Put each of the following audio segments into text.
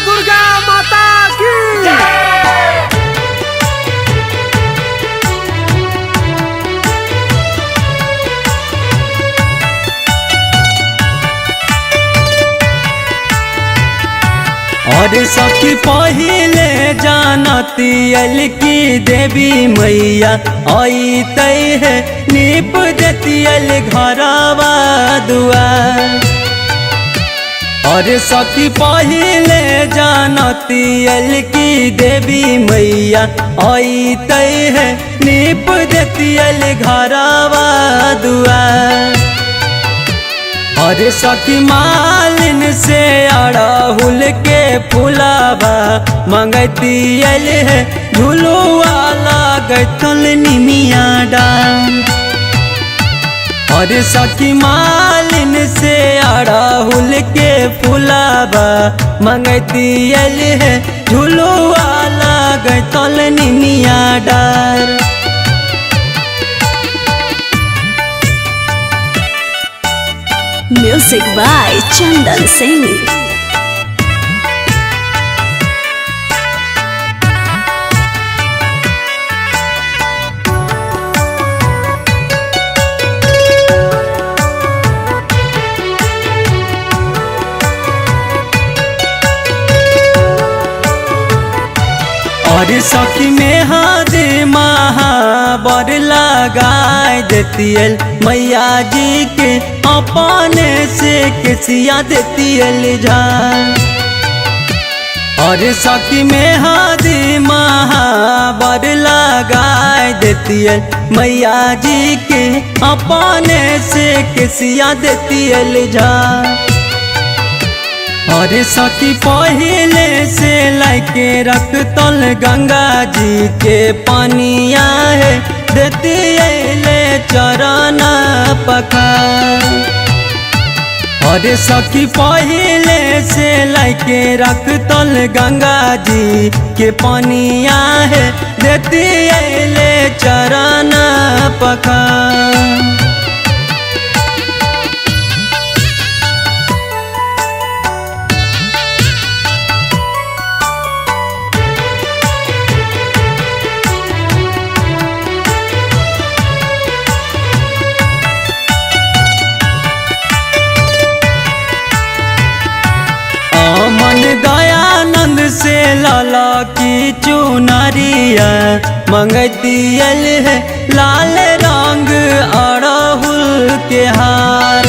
दुर्गा माता की और सखी पहिले जानती अल की देवी मैया आई तय है नीप देती अल घरवा दुआर। और सखी पहिले जानती अल की देवी मैया आई तय है नीप देती अल घरवा दुआर। और सखी मालिन से अड़हुल के फुलावा मंगती अल है झुलुआ लागल निमिया डार। और सखी मालिन से अड़हुल के फुलावा मंगती अल है झुलुआ लागल निमिया डार। Music by Chandan Singh। और सखी में हाथ महाबर लगाए देती अल मैया जी के अपने से केसिया देती अल झार। और सखी में हाथ महाबर लगाए देती अल मैया जी के अपने से केसिया देती अल झार। और सखी पहिले से लाके रख तल गंगा जी के पानिया है देती ले चरण पखार। और सखी पहिले से लाके रख तल गंगा जी के पानिया है देती ले चरण पखार। मन दयानंद से लाला की चुनरिया मंगती अल है लाल रंग अड़हुल के हार।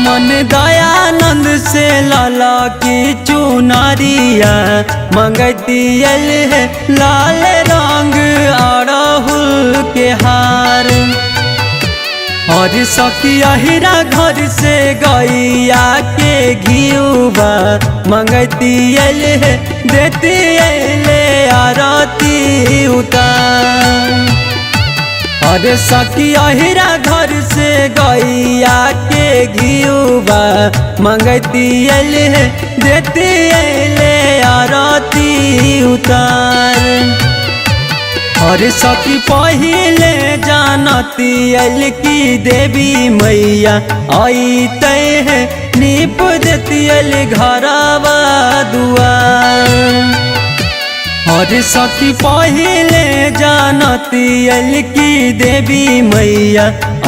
मन दयानंद से लाला की चुनरिया मंगती अल है लाल रंग अड़हुल के हार। और सखी अहिरा घर से गैया के घियुबा मंगती अल है देती ले आरती उतार। और सखी अहिरा घर से गैया के घियुबा मंगती अल है देती ले आरती उतार। और सखी पहिले जानती अल की देवी मैया आई तय है नीप देती अल घरवा दुआर। और सखी पहिले जानती अल की देवी मैया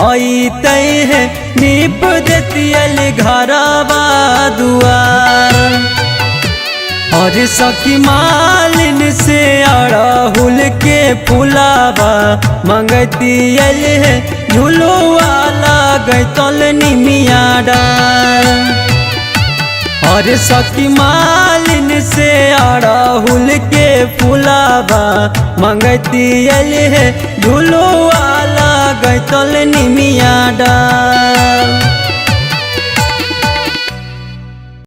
आई तय है नीप देती अल घरवा दुआर। और सखी मालिन से अड़हुल के फुलावा मंगती अल है झुलुआ लागल निमिया डार। और सखी मालिन से अड़हुल के फुलावा मंगती अल है झुलुआ लागल निमिया डार।